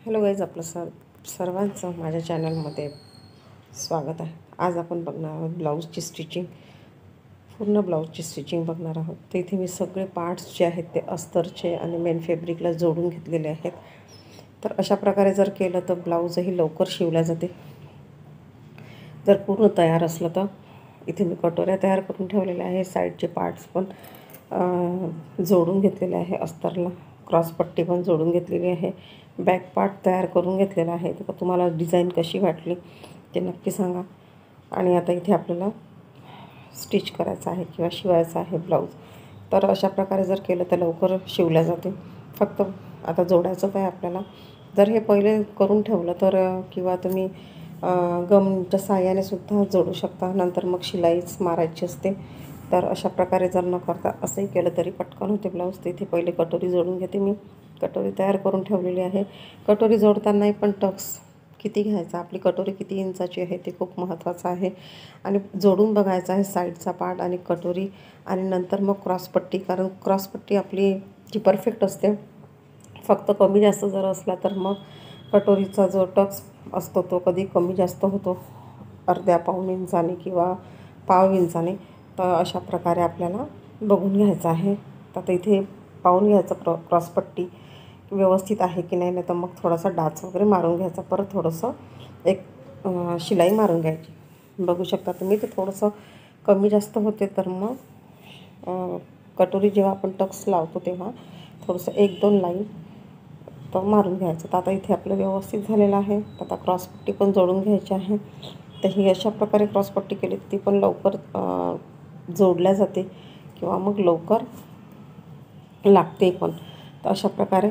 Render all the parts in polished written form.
Hello guys, आपलं सर्वांचं माझ्या चॅनलमध्ये स्वागत आहे. आज आपण बघणार आहोत ब्लाऊजची स्टिचिंग, पूर्ण ब्लाऊजची स्टिचिंग बघणार आहोत. तर इथे मी सगळे पार्ट्स जे आहेत ते अस्तरचे आणि मेन फॅब्रिकला जोडून घेतलेले आहेत. तर अशा प्रकारे जर केलं तर ब्लाऊजही लवकर शिवल्या जाते. जर पूर्ण तयार असलं तर इथे मी कटोऱ्या तयार करून ठेवलेल्या आहे. साईडचे पार्ट्स पण जोडून घेतलेले आहे. अस्तरला क्रॉसपट्टी पण जोडून घेतलेली आहे. बॅक पार्ट तयार करून घेतलेला आहे. तर तुम्हाला डिझाईन कशी वाटली ते नक्की सांगा. आणि आता इथे आपल्याला स्टिच करायचं आहे किंवा शिवायचं आहे ब्लाऊज. तर अशा प्रकारे जर केलं तर लवकर शिवल्या जाते. फक्त आता जोडायचंच आहे आपल्याला. जर हे पहिले करून ठेवलं तर किंवा तुम्ही गमच्या साहाय्याने सुद्धा जोडू शकता. नंतर मग शिलाईच मारायची असते. तर अशा प्रकारे जर न करता असंही केलं तरी पटकन होते ब्लाऊज. तर इथे पहिले कटोरी जोडून घेते. मी कटोरी तयार करून ठेवलेली आहे. कटोरी जोडतानाही पण टक्स किती घ्यायचा, आपली कटोरी किती इंचाची आहे ते खूप महत्त्वाचं आहे. आणि जोडून बघायचं आहे साईडचा पार्ट आणि कटोरी, आणि नंतर मग क्रॉसपट्टी. कारण क्रॉसपट्टी आपली जी परफेक्ट असते. फक्त कमी जास्त जर असला तर मग कटोरीचा जो टक्स असतो तो कधी कमी जास्त होतो, अर्ध्या पाऊण इंचाने किंवा पाव इंचाने. तर अशा प्रकारे आपल्याला बघून घ्यायचं आहे. तर इथे पाहून घ्यायचं क्रॉसपट्टी व्यवस्थित आहे की नाही. तर मग थोडासा डाच वगैरे मारून घ्यायचा. परत थोडंसं एक शिलाई मारून घ्यायची. बघू शकता तुम्ही ते थोडंसं कमी जास्त होते. तर मग कटोरी जेव्हा आपण टक्स लावतो तेव्हा थोडंसं 1-2 लाईन तर मारून घ्यायचं. तर आता इथे आपलं व्यवस्थित झालेलं आहे. तर आता क्रॉसपट्टी पण जोडून घ्यायची आहे. तर ही अशा प्रकारे क्रॉसपट्टी केली ती पण लवकर जोडल्या जाते किंवा मग लवकर लागते पण. तर अशा प्रकारे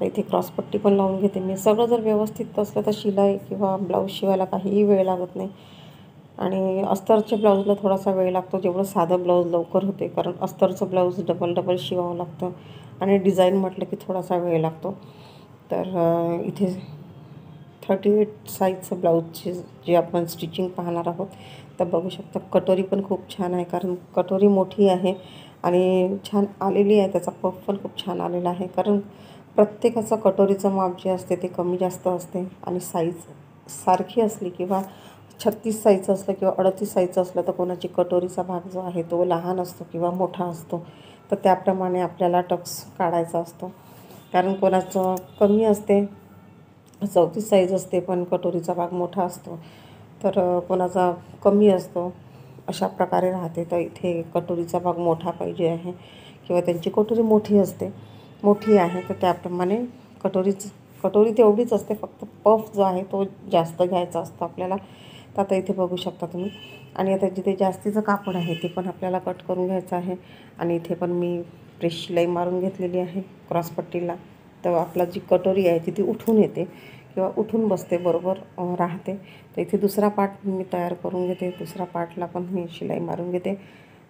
तर इथे क्रॉसपट्टी पण लावून घेते मी. सगळं जर व्यवस्थित असलं तर शिलाई किंवा ब्लाऊज शिवायला काहीही वेळ लागत नाही. आणि अस्तरच्या ब्लाऊजला थोडासा वेळ लागतो. जेवढं साधं ब्लाऊज लवकर होते, कारण अस्तरचं ब्लाऊज डबल शिवावं लागतं आणि डिझाईन म्हटलं की थोडासा वेळ लागतो. तर इथे 38 साईजचं ब्लाऊजची जे आपण स्टिचिंग पाहणार आहोत. तर बघू शकता कटोरी पण खूप छान आहे, कारण कटोरी मोठी आहे आणि छान आलेली आहे. त्याचा पफ पण खूप छान आलेला आहे. कारण प्रत्येकाचं कटोरीचं माप जे असते ते कमी जास्त असते. आणि साईज सारखी असली किंवा 36 साईजचं असलं किंवा 38 साईजचं असलं तर कोणाची कटोरीचा भाग जो आहे तो लहान असतो किंवा मोठा असतो. तर त्याप्रमाणे आपल्याला टक्स काढायचा असतो. कारण कोणाचं कमी असते, 34 साईज असते पण कटोरीचा भाग मोठा असतो. तर कोणाचा कमी असतो, अशा प्रकारे राहते. तर इथे कटोरीचा भाग मोठा पाहिजे आहे किंवा त्यांची कटोरी मोठी आहे. तर त्याप्रमाणे कटोरी तेवढीच असते, फक्त पफ जो आहे तो जास्त घ्यायचा असतो आपल्याला. तर आता इथे बघू शकता तुम्ही. आणि आता जिथे जास्तीचं कापड आहे ते पण आपल्याला कट करून घ्यायचं आहे. आणि इथे पण मी प्रेस शिलाई मारून घेतलेली आहे क्रॉसपट्टीला. तर आपला जी कटोरी आहे ती उठून येते किंवा उठून बसते, बरोबर राहते. तर इथे दुसरा पार्ट मी तयार करून घेते. दुसरा पार्टला पण मी शिलाई मारून घेते,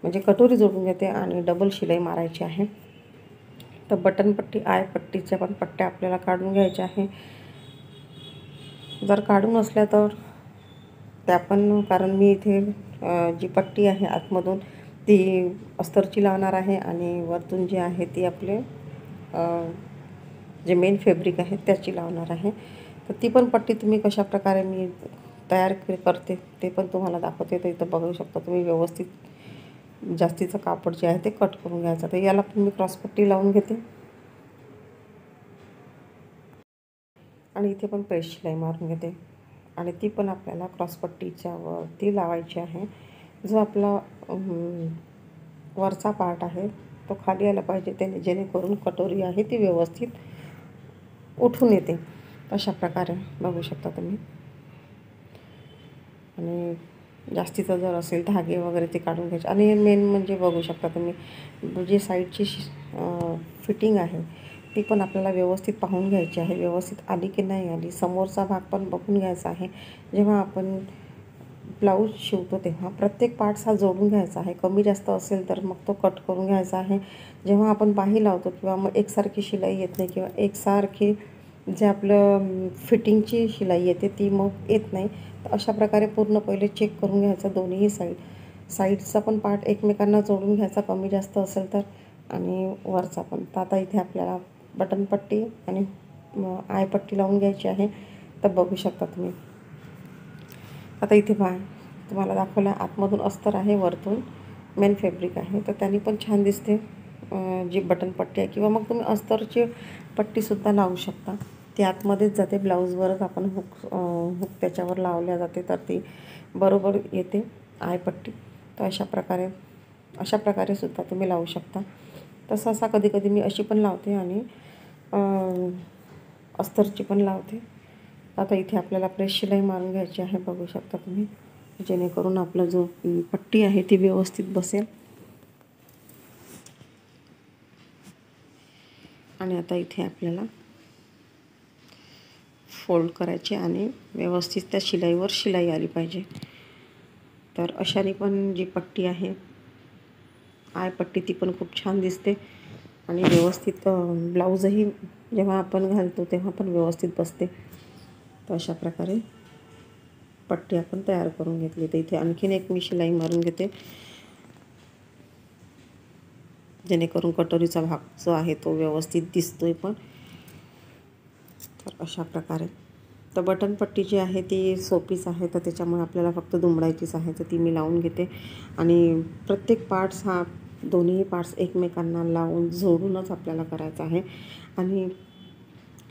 म्हणजे कटोरी जोडून घेते आणि डबल शिलाई मारायची आहे. तर बटनपट्टी पट्टीच्या पण पट्ट्या आपल्याला काढून घ्यायच्या आहे. जर काढून असल्या तर त्या पण, कारण मी इथे जी पट्टी आहे आतमधून ती अस्तरची लावणार आहे आणि वरतून जी आहे ती आपले जे मेन फॅब्रिक आहे त्याची लावणार आहे. तर ती पण पट्टी तुम्ही कशा प्रकारे मी तयार करते ते पण तुम्हाला दाखवते. तर इथं बघू शकता तुम्ही व्यवस्थित जास्तीचं कापड जे आहे ते कट करून घ्यायचं. तर याला पण मी क्रॉसपट्टी लावून घेते आणि इथे पण प्रेस शिलाई मारून घेते. आणि ती पण आपल्याला क्रॉसपट्टीच्या वरती लावायची आहे. जो आपला वरचा पार्ट आहे तो खाली यायला पाहिजे, त्याने जेणेकरून कटोरी आहे ती व्यवस्थित उठून येते. अशा प्रकारे बघू शकता तुम्ही. आणि जास्तीचं जर असेल धागे वगैरे ते काढून घ्यायचे. आणि मेन म्हणजे बघू शकता तुम्ही, जी साईडची फिटिंग आहे ती पण आपल्याला व्यवस्थित पाहून घ्यायची आहे. व्यवस्थित आली की नाही आली, समोरचा भाग पण बघून घ्यायचा आहे. जेव्हा आपण ब्लाऊज शिवतो तेव्हा प्रत्येक पार्ट्स हा जोडून घ्यायचा आहे. कमी जास्त असेल तर मग तो कट करून घ्यायचा आहे. जेव्हा आपण बाही लावतो किंवा मग एकसारखी शिलाई येत नाही किंवा एकसारखी जे आपलं फिटिंगची शिलाई येते ती मग येत नाही. तर अशा प्रकारे पूर्ण पहिले चेक करून घ्यायचं दोन्ही साईडचा पण पार्ट एकमेकांना जोडून घ्यायचा कमी जास्त असेल तर, आणि वरचा पण. तर आता इथे आपल्याला बटनपट्टी आणि आयपट्टी लावून घ्यायची आहे. तर बघू शकता तुम्ही. आता इथे पहा, तुम्हाला दाखवलं आतमधून अस्तर आहे, वरतून मेन फॅब्रिक आहे. तर त्यांनी पण छान दिसते जी बटनपट्टी आहे. किंवा मग तुम्ही अस्तरची पट्टीसुद्धा लावू शकता. ती आतमध्येच जाते, ब्लाऊजवरच आपण हुक त्याच्यावर लावल्या जाते, तर ती बरोबर येते आयपट्टी. तर अशा प्रकारे सुद्धा तुम्ही लावू शकता. तसं असा कधी मी अशी पण लावते आणि अस्तरची पण लावते. आता इथे आपल्याला प्रेस शिलाई मारून घ्यायची आहे, बघू शकता तुम्ही, जेणेकरून आपला जो पट्टी आहे ती व्यवस्थित बसेल. आणि आता इथे आपल्याला फोल्ड करायचे आणि व्यवस्थित त्या शिलाईवर शिलाई आली पाहिजे. तर अशाने पण जी पट्टी आहे आयपट्टी ती पण खूप छान दिसते आणि व्यवस्थित ब्लाऊजही जेव्हा आपण घालतो तेव्हा पण व्यवस्थित बसते. तर अशा प्रकारे पट्टी आपण तयार करून घेतली. तर इथे आणखीन एक मी शिलाई मारून घेते, जेणेकरून कटोरीचा भाग जो आहे तो व्यवस्थित दिसतोय पण. तर अशा प्रकारे तर बटनपट्टी जी आहे ती सोपीच आहे, तर त्याच्यामुळे आपल्याला फक्त दुमडायचीच आहे. तर ती मी लावून घेते आणि प्रत्येक पार्ट्स हा दोन्ही पार्ट्स एकमेकांना लावून जोडूनच आपल्याला करायचं आहे. आणि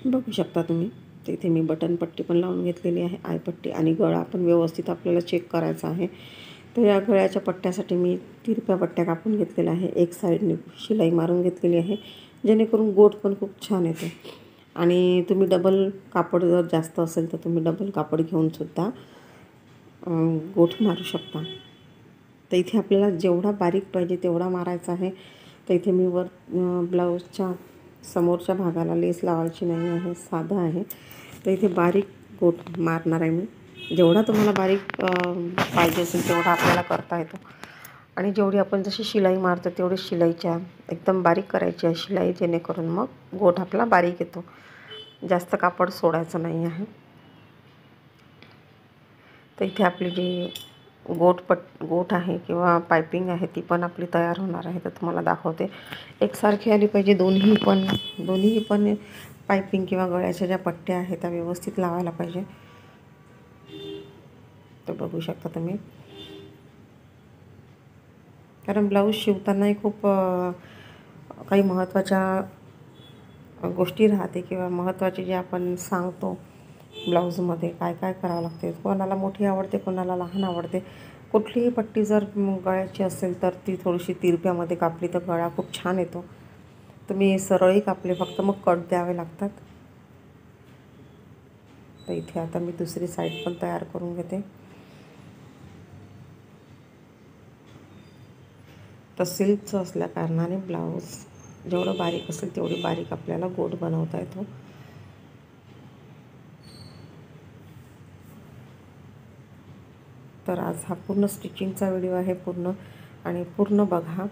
बघू शकता तुम्ही, तर इथे मी बटनपट्टी पण लावून घेतलेली आहे, आयपट्टी, आणि गळा पण व्यवस्थित आपल्याला चेक करायचा आहे. तर या गळ्याच्या पट्ट्यासाठी मी तिरप्या पट्ट्या कापून घेतलेल्या आहे, एक साईडने शिलाई मारून घेतलेली आहे, जेणेकरून गोट पण खूप छान येते. आणि तुम्ही डबल कापड जर जास्त असेल तर तुम्ही डबल कापड घेऊनसुद्धा गोठ मारू शकता. तर इथे आपल्याला जेवढा बारीक पाहिजे तेवढा मारायचा आहे. तर इथे मी ब्लाऊजच्या समोरच्या भागाला लेस लावायची नाही आहे, साधा आहे. तर इथे बारीक गोठ मारणार आहे मी. जेवढा तुम्हाला बारीक पाहिजे असेल तेवढा आपल्याला करता येतो. आणि जेवढी आपण जशी शिलाई मारतो तेवढी शिलाईच्या एकदम बारीक करायची आहे शिलाई, जेणेकरून मग गोठ आपला बारीक येतो. जास्त कापड सोडायचं नाही आहे. तर इथे आपली जी गोठ आहे किंवा पायपिंग आहे ती पण आपली तयार होणार आहे. तर तुम्हाला दाखवते. एकसारखी आली पाहिजे दोन्हीही पण पायपिंग किंवा गळ्याच्या ज्या पट्ट्या आहेत त्या व्यवस्थित लावायला पाहिजे. तर बघू शकता तुम्ही, कारण ब्लाऊज शिवतानाही खूप काही महत्त्वाच्या गोष्टी राहते किंवा महत्त्वाचे जे आपण सांगतो ब्लाऊजमध्ये काय काय करावं लागते. कोणाला मोठी आवडते, कोणाला लहान आवडते. कुठलीही पट्टी जर गळ्याची असेल तर ती थोडीशी तिरप्यामध्ये कापली तर गळा खूप छान येतो. तुम्ही सरळही कापले फक्त मग कट द्यावे लागतात. तर इथे आता मी दुसरी साईड पण तयार करून घेते. तर सिल्कचं असल्या कारणाने ब्लाऊज जेवढं बारीक असेल तेवढी बारीक आपल्याला गोट बनवता येतो. तर आज हा पूर्ण स्टिचिंगचा व्हिडिओ आहे आणि पूर्ण बघा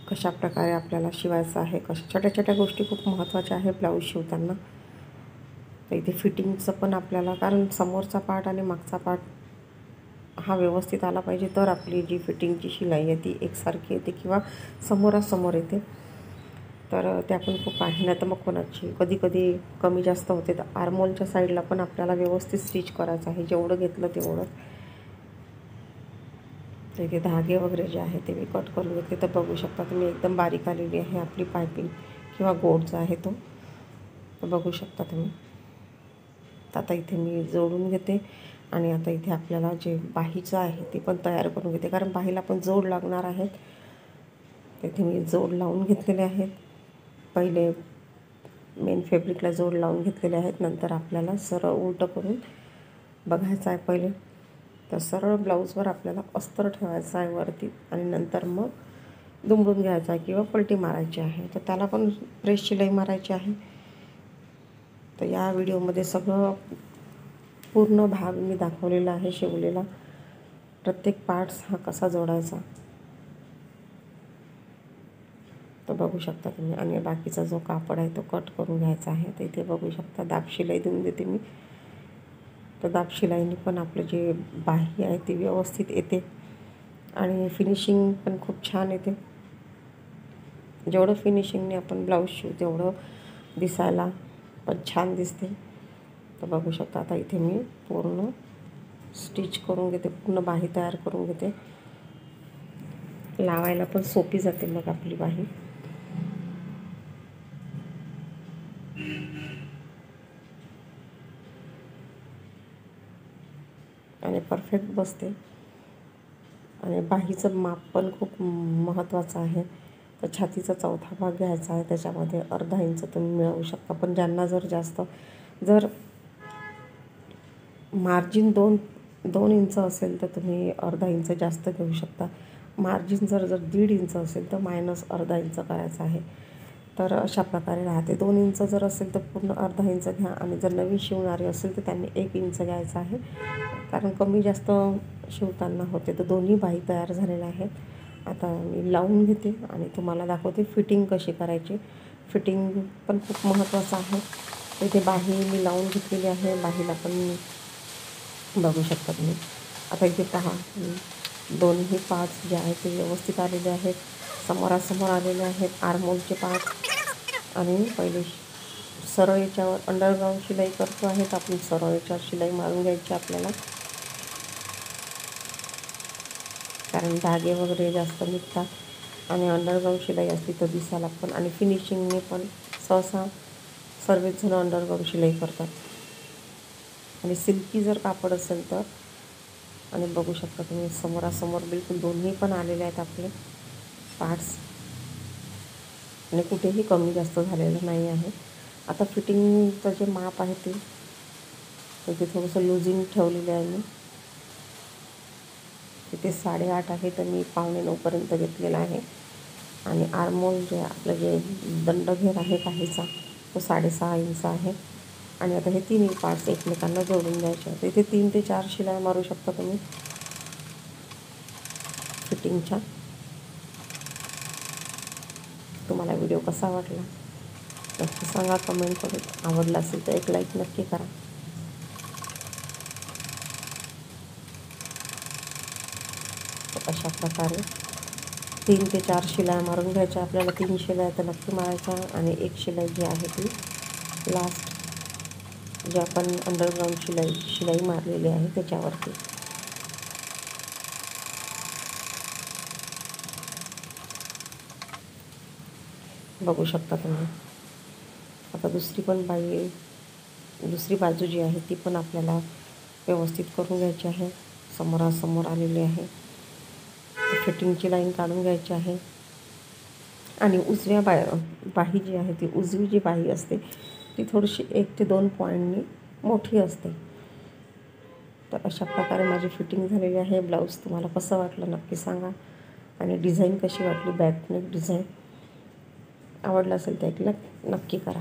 कशा प्रकारे आपल्याला शिवायचं आहे. छोट्या छोट्या गोष्टी खूप महत्त्वाच्या आहे ब्लाऊज शिवताना. तर इथे फिटिंगचं पण आपल्याला, कारण समोरचा पार्ट आणि मागचा पार्ट हा व्यवस्थित आला पाहिजे, तर आपली जी फिटिंगची शिलाई आहे ती एकसारखी येते किंवा समोरासमोर येते. तर त्या पण खूप आहे. नाही तर मग कोणाची कधी कमी जास्त होते. तर आर्मोलच्या साईडला पण आपल्याला व्यवस्थित स्टिच करायचं आहे, जेवढं घेतलं तेवढं. तर इथे धागे वगैरे जे आहे ते मी कट करून घेतले. तर बघू शकता तुम्ही, एकदम बारीक आलेली आहे आपली पायपिंग किंवा गोट जो आहे तो. तर बघू शकता तुम्ही. तर आता इथे मी जोडून घेते आणि आता इथे आपल्याला जे बाहीचं आहे ते पण तयार करून घेते, कारण बाहीला पण जोड लागणार आहेत. तिथे मी जोड लावून घेतलेले आहेत. पहिले मेन फॅब्रिकला जोड लावून घेतलेले आहेत. नंतर आपल्याला सरळ उलटं करून बघायचं आहे पहिले. तर सरळ ब्लाऊजवर आपल्याला अस्तर ठेवायचं आहे वरती आणि नंतर मग दुमडून घ्यायचं आहे किंवा पलटी मारायची आहे. तर त्याला पण प्रेस शिलाई मारायची आहे. तर या व्हिडिओमध्ये सगळं पूर्ण भाग मी दाखवलेला आहे, शिवलेला. प्रत्येक पार्ट्स हा कसा जोडायचा तो बघू शकता तुम्ही. आणि बाकीचा जो कापड आहे तो कट करून घ्यायचा आहे. तर इथे बघू शकता दाब शिलाई देऊन देते मी. तर दाब शिलाईने पण आपलं जे बाही आहे ती व्यवस्थित येते आणि फिनिशिंग पण खूप छान येते. जेवढं फिनिशिंगने आपण ब्लाऊज शिवू तेवढं दिसायला पण छान दिसते. तर बघू शकता आता इथे मी पूर्ण स्टिच करून घेते, पूर्ण बाही तयार करून घेते. लावायला पण सोपी जाते मग आपली बाही. आणि परफेक्ट बसते. आणि बाहीचं माप पण खूप महत्त्वाचं आहे. तर छातीचा चौथा भाग घ्यायचा आहे, त्याच्यामध्ये अर्धा इंच तुम्ही मिळवू शकता. पण ज्यांना जर मार्जिन 2 इंच असेल तर तुम्ही अर्धा इंच जास्त घेऊ शकता. मार्जिन जर 1.5 इंच असेल तर मायनस अर्धा इंच करायचं आहे. तर अशा प्रकारे राहते. 2 इंच जर असेल तर पूर्ण अर्धा इंच घ्या. आणि जर नवीन शिवणारे असेल तर त्यांनी 1 इंच घ्यायचं आहे, कारण कमी जास्त शिवताना होते. तर दोन्ही बाही तयार झालेल्या आहेत. आता मी लावून घेते आणि तुम्हाला दाखवते फिटिंग कशी करायची. फिटिंग पण खूप महत्त्वाचं आहे. इथे बाही मी लावून घेतलेली आहे. बाहीला पण बघू शकता तुम्ही. आता इथे पहा, दोन्ही पार्ट्स जे आहेत ते व्यवस्थित आलेले आहेत, समोरासमोर आलेले आहेत. आर्महोलचे पार्ट आणि पहिले सरळ याच्यावर अंडरग्राऊंड शिलाई करतो आहे, तर आपण सरळ याच्यावर शिलाई मारून घ्यायची आपल्याला, कारण धागे वगैरे जास्त निघतात. आणि अंडरग्राऊंड शिलाई असली तर दिसायला पण आणि फिनिशिंगने पण सहसा सर्वच जण अंडरग्राऊंड शिलाई करतात. आणि सिल्की जर कापड असेल तर, आणि बघू शकता तुम्ही समोरासमोर बिलकुल दोन्ही पण आलेले आहेत आपले पार्ट्स, आणि कुठेही कमी जास्त झालेलं नाही आहे. आता फिटिंगचं जे माप आहे ते थोडंसं लुझिंग ठेवलेलं आहे मी. तिथे 8.5 आहे, तर मी 8:45 पर्यंत घेतलेला आहे. आणि आर्महोल जे आपलं जे दंडघेर आहे काहीचा, तो 6.5 इंच आहे. आणि आता हे तिन्ही पार्ट्स एकमेकांना जोडून द्यायचे आहेत. इथे 3 ते 4 शिलाई मारू शकता तुम्ही फिटिंगच्या. तुम्हाला व्हिडिओ कसा वाटला नक्की सांगा कमेंट करून. आवडला असेल तर एक लाईक नक्की करा. अशा प्रकारे 3 ते 4 शिलाई मारून घ्यायच्या आपल्याला. 3 शिलाई तर नक्की मारायच्या, आणि एक शिलाई जी आहे ती लास्ट जे आपण अंडरग्राऊंड शिलाई मारलेली आहे त्याच्यावरती. बघू शकता तुम्ही. आता दुसरी बाजू जी आहे ती पण आपल्याला व्यवस्थित करून घ्यायची आहे. समोरासमोर आलेली आहे. फिटिंगची लाईन काढून घ्यायची आहे. आणि उजव्या बाही जी आहे ती उजवी जी बाही असते ती थोडीशी 1 ते 2 पॉईंटनी मोठी असते. तर अशा प्रकारे माझी फिटिंग झालेली आहे. ब्लाऊज तुम्हाला कसं वाटलं नक्की सांगा. आणि डिझाईन कशी वाटली, बॅकनेक डिझाईन आवडलं असेल तर एक नक्की करा.